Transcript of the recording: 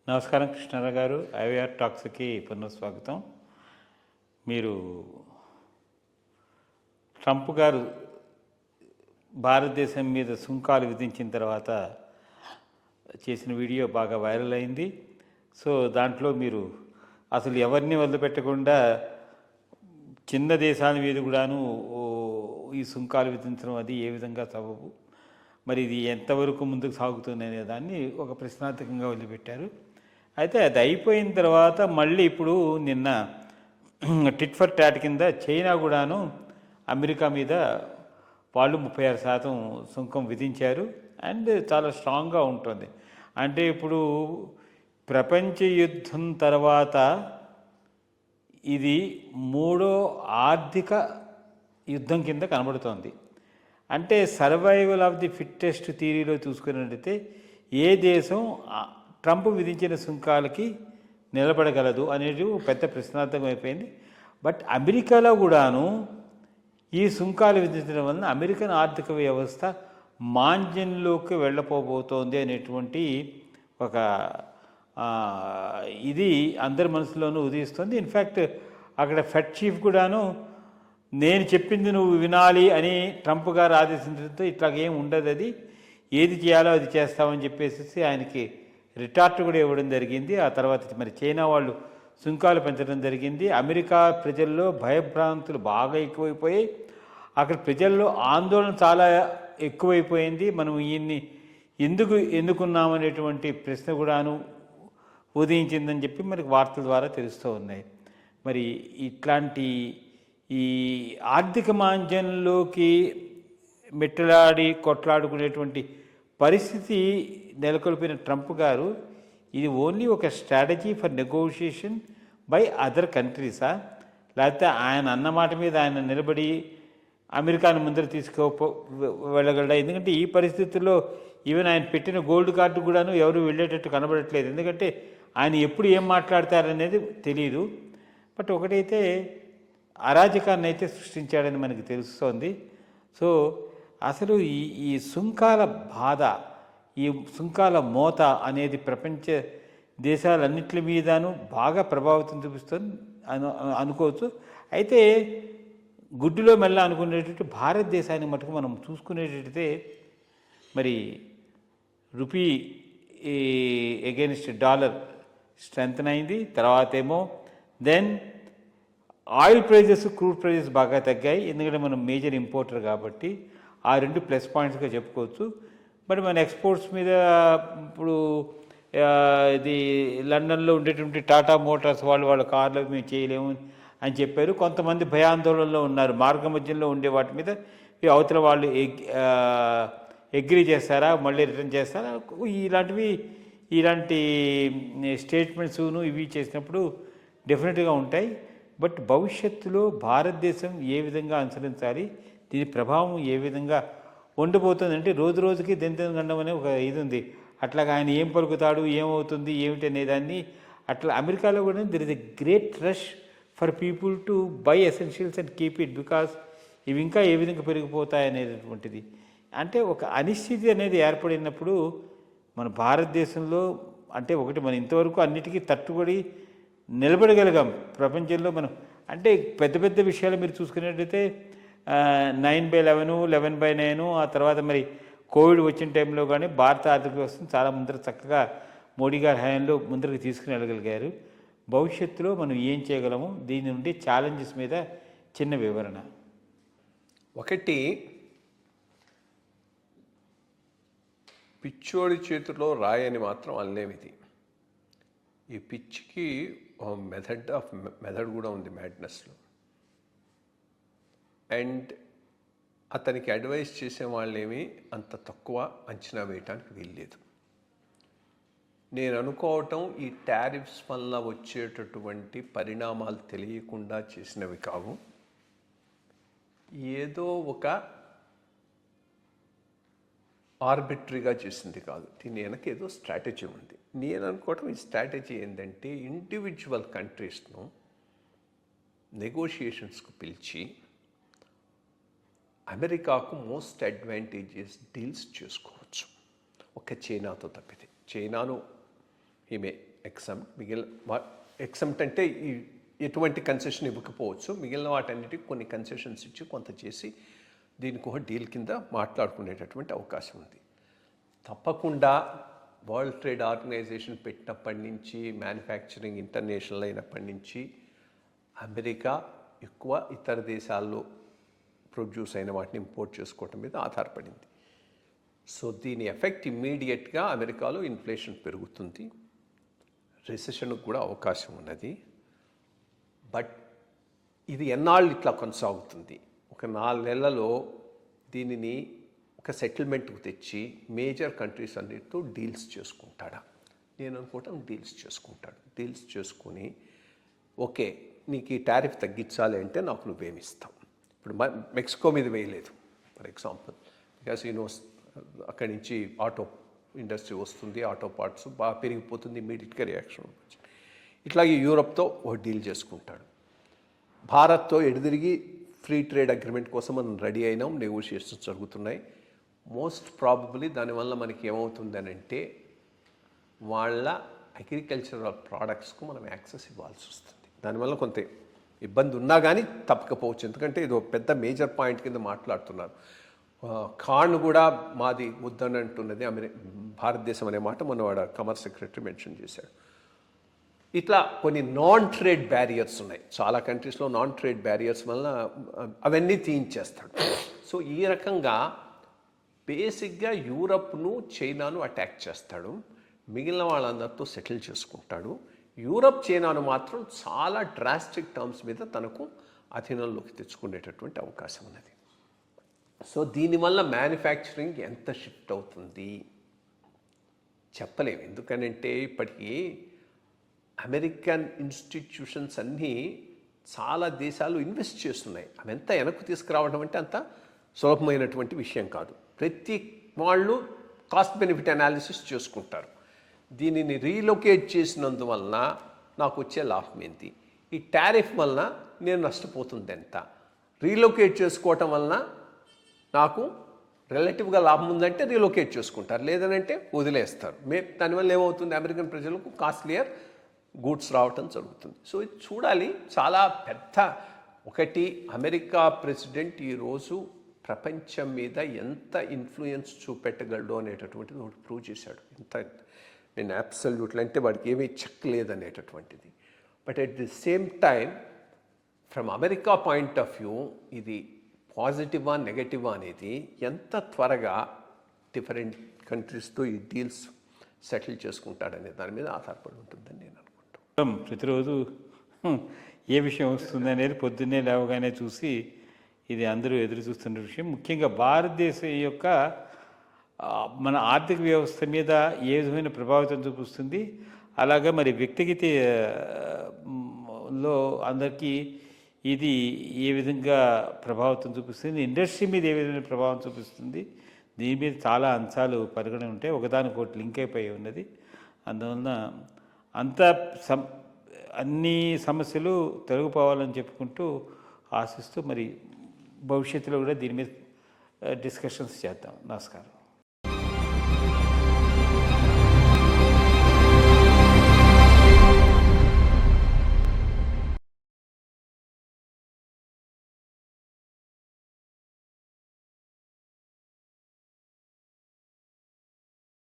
నమస్కారం కృష్ణారావు గారు. ఐవీఆర్ టాక్స్కి పునఃస్వాగతం. మీరు ట్రంప్ గారు భారతదేశం మీద సుంకాలు విధించిన తర్వాత చేసిన వీడియో బాగా వైరల్ అయింది. సో దాంట్లో మీరు అసలు ఎవరిని వదిలిపెట్టకుండా చిన్న దేశాల మీద కూడాను ఈ సుంకాలు విధించడం అది ఏ విధంగా సబబు, మరి ఇది ఎంతవరకు ముందుకు సాగుతుంది అనే దాన్ని ఒక ప్రశ్నార్థకంగా వదిలిపెట్టారు. అయితే అది అయిపోయిన తర్వాత మళ్ళీ ఇప్పుడు నిన్న టిట్ ఫర్ టాట్ కింద చైనా కూడాను అమెరికా మీద వాళ్ళు 36% సుంకం విధించారు. అండ్ చాలా స్ట్రాంగ్గా ఉంటుంది. అంటే ఇప్పుడు ప్రపంచ యుద్ధం తర్వాత ఇది మూడో ఆర్థిక యుద్ధం కింద కనబడుతోంది. అంటే సర్వైవల్ ఆఫ్ ది ఫిట్టెస్ట్ థియరీలో చూసుకున్నట్టయితే ఏ దేశం ట్రంప్ విధించిన సుంకాలకి నిలబడగలదు అనేది పెద్ద ప్రశ్నార్థకం అయిపోయింది. బట్ అమెరికాలో కూడాను ఈ సుంకాలు విధించడం వలన అమెరికన్ ఆర్థిక వ్యవస్థ మాంద్యంలోకి వెళ్ళపోబోతోంది అనేటువంటి ఒక ఇది అందరి మనసులోనూ ఉదయిస్తుంది. ఇన్ఫ్యాక్ట్ అక్కడ ఫెడ్ చీఫ్ కూడాను నేను చెప్పింది నువ్వు వినాలి అని ట్రంప్ గారు ఆదేశించడంతో ఇట్లాగేం ఉండదు, అది ఏది చేయాలో అది చేస్తామని చెప్పేసి ఆయనకి రిటార్ట్ కూడా ఇవ్వడం జరిగింది. ఆ తర్వాత మరి చైనా వాళ్ళు సుంకాలు పెంచడం జరిగింది. అమెరికా ప్రజల్లో భయభ్రాంతులు బాగా ఎక్కువైపోయాయి. అక్కడ ప్రజల్లో ఆందోళన చాలా ఎక్కువైపోయింది. మనం ఈయన్ని ఎన్నుకున్నామనేటువంటి ప్రశ్న కూడాను ఉదయించిందని చెప్పి మనకి వార్తల ద్వారా తెలుస్తూ ఉన్నాయి. మరి ఇట్లాంటి ఈ ఆర్థిక మాంద్యంలోకి మెట్టలాడి కొట్లాడుకునేటువంటి పరిస్థితి నెలకొల్పిన ట్రంప్ గారు ఇది ఓన్లీ ఒక strategy for negotiation by other కంట్రీసా, లేకపోతే ఆయన అన్నమాట మీద ఆయన నిలబడి అమెరికాను ముందర వెళ్ళగలడా? ఎందుకంటే ఈ పరిస్థితుల్లో ఈవెన్ ఆయన పెట్టిన గోల్డ్ కార్డు కూడాను ఎవరు వెళ్ళేటట్టు కనబడట్లేదు. ఎందుకంటే ఆయన ఎప్పుడు ఏం మాట్లాడతారనేది తెలియదు. బట్ ఒకటైతే అరాజకాన్ని అయితే సృష్టించాడని మనకి తెలుస్తోంది. సో అసలు ఈ సుంకాల బాధ, ఈ సుంకాల మోత అనేది ప్రపంచ దేశాలన్నింటి మీదనూ బాగా ప్రభావితం చూపిస్తుంది అనుకోవచ్చు. అయితే గుడ్డులో మెల్ల అనుకునేటట్టు భారతదేశాన్ని మటుకు మనం చూసుకునేటట్టయితే మరి రూపీ ఎగెన్స్ట్ డాలర్ స్ట్రెంగ్తన్ అయింది. తర్వాత ఏమో then oil prices, crude prices బాగా తగ్గాయి. ఎందుకంటే మనం మేజర్ ఇంపోర్టర్ కాబట్టి ఆ రెండు ప్లస్ పాయింట్స్గా చెప్పుకోవచ్చు. మరి మన ఎక్స్పోర్ట్స్ మీద ఇప్పుడు ఇది లండన్లో ఉండేటువంటి టాటా మోటార్స్ వాళ్ళ కార్లు మేము చేయలేము అని చెప్పారు. కొంతమంది భయాందోళనలో ఉన్నారు. మార్గ మధ్యంలో ఉండే వాటి మీద అవతల వాళ్ళు అగ్రీ చేస్తారా, మళ్ళీ రిటర్న్ చేస్తారా, ఇలాంటి స్టేట్మెంట్స్ను ఇవి చేసినప్పుడు డెఫినెట్గా ఉంటాయి. బట్ భవిష్యత్తులో భారతదేశం ఏ విధంగా అనుసరించాలి, దీని ప్రభావం ఏ విధంగా ఉండబోతుంది అంటే రోజు రోజుకి దినదినగండం అనే ఒక ఇది ఉంది. అట్లాగా ఆయన ఏం పలుకుతాడు, ఏమవుతుంది, ఏమిటి అనేదాన్ని అట్లా అమెరికాలో కూడా there is a great rush for people to buy essentials and keep it, because ఇవి ఇంకా ఏ విధంగా పెరిగిపోతాయి అనేటటువంటిది. అంటే ఒక అనిశ్చితి అనేది ఏర్పడినప్పుడు మన భారతదేశంలో అంటే ఒకటి మనం ఇంతవరకు అన్నిటికీ తట్టుబడి నిలబడగలిగాం ప్రపంచంలో. మనం అంటే పెద్ద పెద్ద విషయాలు మీరు చూసుకున్నట్టయితే 9/11, 11/9, ఆ తర్వాత మరి కోవిడ్ వచ్చిన టైంలో కానీ భారత ఆర్థిక వ్యవస్థను చాలా ముందర చక్కగా మోడీ గారి హయాంలో ముందరకు తీసుకుని వెళ్ళగలిగారు. భవిష్యత్తులో మనం ఏం చేయగలము, దీని నుండి ఛాలెంజెస్ మీద చిన్న వివరణ. ఒకటి, పిచ్చోడి చేతిలో రాయని మాత్రం అనలేమిది. ఈ పిచ్చికి మెథడ్ కూడా ఉంది మ్యాడ్నెస్లో. అండ్ అతనికి అడ్వైస్ చేసే వాళ్ళేమి అంత తక్కువ అంచనా వేయటానికి వీల్లేదు. నేను అనుకోవటం ఈ టారిఫ్స్ వల్ల వచ్చేటటువంటి పరిణామాలు తెలియకుండా చేసినవి కావు. ఏదో ఒక ఆర్బిటరీగా చేసింది కాదు. దీని వెనక ఏదో స్ట్రాటజీ ఉంది. నేను అనుకోవటం ఈ స్ట్రాటజీ ఏంటంటే ఇండివిజువల్ కంట్రీస్ను నెగోషియేషన్స్కు పిలిచి అమెరికాకు మోస్ట్ అడ్వాంటేజెస్ డీల్స్ చేసుకోవచ్చు. ఒక చైనాతో తప్పితే. చైనాను ఈమె ఎక్సెంప్ట్ అంటే ఎటువంటి కన్సెషన్ ఇవ్వకపోవచ్చు, మిగిలిన వాటన్నిటికి కొన్ని కన్సెషన్స్ ఇచ్చి కొంత చేసి దీనికి ఒక డీల్ కింద మాట్లాడుకునేటటువంటి అవకాశం ఉంది. తప్పకుండా వరల్డ్ ట్రేడ్ ఆర్గనైజేషన్ పెట్టినప్పటి నుంచి, మ్యానుఫ్యాక్చరింగ్ ఇంటర్నేషనల్ అయినప్పటి నుంచి అమెరికా ఎక్కువ ఇతర దేశాల్లో ప్రొడ్యూస్ అయిన వాటిని ఇంపోర్ట్ చేసుకోవటం మీద ఆధారపడింది. సో దీని ఎఫెక్ట్ ఇమ్మీడియట్గా అమెరికాలో ఇన్ఫ్లేషన్ పెరుగుతుంది, రిసెషన్కి కూడా అవకాశం ఉన్నది. బట్ ఇది ఎన్నాళ్ళు ఇట్లా కొనసాగుతుంది? ఒక 4 నెలలలో దీనిని ఒక సెటిల్మెంట్కు తెచ్చి మేజర్ కంట్రీస్ అన్నిటితో డీల్స్ చేసుకుంటాడా? నేను అనుకుంటాం డీల్స్ చేసుకుంటాడు. డీల్స్ చేసుకుని ఓకే నీకు ఈ టారిఫ్ తగ్గించాలి అంటే నాకు నువ్వేమిస్తావు. ఇప్పుడు మెక్సికో మీద వేయలేదు ఫర్ ఎగ్జాంపుల్, బికాస్ అక్కడి నుంచి ఆటో ఇండస్ట్రీ వస్తుంది, ఆటో పార్ట్స్ బాగా పెరిగిపోతుంది, ఇమీడియట్గా రియాక్షన్. ఇట్లాగే యూరప్తో ఒక డీల్ చేసుకుంటాడు. భారత్తో ఎదురుదిరిగి ఫ్రీ ట్రేడ్ అగ్రిమెంట్ కోసం మనం రెడీ అయినాం, నెగోషియేషన్స్ జరుగుతున్నాయి. మోస్ట్ ప్రాబబ్లీ దానివల్ల మనకి ఏమవుతుందని అంటే వాళ్ళ అగ్రికల్చరల్ ప్రోడక్ట్స్కు మనం యాక్సెస్ ఇవ్వాల్సి వస్తుంది. దానివల్ల కొంత ఇబ్బంది ఉన్నా కానీ తప్పకపోవచ్చు, ఎందుకంటే ఇది ఒక పెద్ద మేజర్ పాయింట్ కింద మాట్లాడుతున్నారు. కార్న్ కూడా మాది వద్దని అంటున్నది భారతదేశం అనే మాట మన వాడు కమర్స్ సెక్రటరీ మెన్షన్ చేశాడు. ఇట్లా కొన్ని నాన్ ట్రేడ్ బ్యారియర్స్ ఉన్నాయి చాలా కంట్రీస్లో. నాన్ ట్రేడ్ బ్యారియర్స్ వల్ల అవన్నీ తీయించేస్తాడు. సో ఈ రకంగా బేసిక్గా యూరప్ను చైనాను అటాక్ చేస్తాడు, మిగిలిన వాళ్ళందరితో సెటిల్ చేసుకుంటాడు. యూరప్ చైనాను మాత్రం చాలా డ్రాస్టిక్ టర్మ్స్ మీద తనకు అధీనంలోకి తెచ్చుకునేటటువంటి అవకాశం ఉన్నది. సో దీనివల్ల మ్యానుఫ్యాక్చరింగ్ ఎంత షిఫ్ట్ అవుతుంది చెప్పలేము. ఎందుకనంటే ఇప్పటికీ అమెరికన్ ఇన్స్టిట్యూషన్స్ అన్నీ చాలా దేశాలు ఇన్వెస్ట్ చేస్తున్నాయి. అవి ఎంత వెనక్కు తీసుకురావడం అంటే అంత సులభమైనటువంటి విషయం కాదు. ప్రతి వాళ్ళు కాస్ట్ బెనిఫిట్ అనాలిసిస్ చేసుకుంటారు. దీనిని రీలొకేట్ చేసినందువలన నాకు వచ్చే లాభం ఏంటి, ఈ టారిఫ్ వలన నేను నష్టపోతుంది ఎంత, రీలొకేట్ చేసుకోవటం వలన నాకు రిలేటివ్గా లాభం ఉందంటే రీలొకేట్ చేసుకుంటారు, లేదనంటే వదిలేస్తారు. దానివల్ల ఏమవుతుంది, అమెరికన్ ప్రజలకు కాస్ట్లియర్ గూడ్స్ రావటం జరుగుతుంది. సో ఇది చూడాలి. చాలా పెద్ద ఒకటి, అమెరికా ప్రెసిడెంట్ ఈరోజు ప్రపంచం మీద ఎంత ఇన్ఫ్లుయెన్స్ చూపెట్టగలడు అనేటటువంటిది ఒకటి ప్రూవ్ చేశాడు. నేను అబ్సల్యూట్లీ అంటే వాడికి ఏమీ చెక్ లేదనేటటువంటిది. But at the same time from America point of view ఇది పాజిటివా నెగటివా అనేది ఎంత త్వరగా డిఫరెంట్ కంట్రీస్తో ఈ డీల్స్ సెటిల్ చేసుకుంటాడనే దాని మీద ఆధారపడి ఉంటుందని నేను అనుకుంటాను. ప్రతిరోజు ఏ విషయం వస్తుంది అనేది పొద్దున్నే లేవగానే చూసి ఇది అందరూ ఎదురు చూస్తున్న విషయం. ముఖ్యంగా భారతదేశం యొక్క మన ఆర్థిక వ్యవస్థ మీద ఏ విధమైన ప్రభావితం చూపిస్తుంది, అలాగే మరి వ్యక్తిగత లో అందరికీ ఇది ఏ విధంగా ప్రభావితం చూపిస్తుంది, ఇండస్ట్రీ మీద ఏ విధమైన ప్రభావం చూపిస్తుంది, దీని మీద చాలా అంశాలు పరిగణ ఉంటాయి. ఒకదానికొకటి లింక్ అయిపోయి ఉన్నది. అందువలన అన్ని సమస్యలు తొలగిపోవాలని చెప్పుకుంటూ ఆశిస్తూ మరి భవిష్యత్తులో కూడా దీని మీద డిస్కషన్స్ చేద్దాం. నమస్కారం.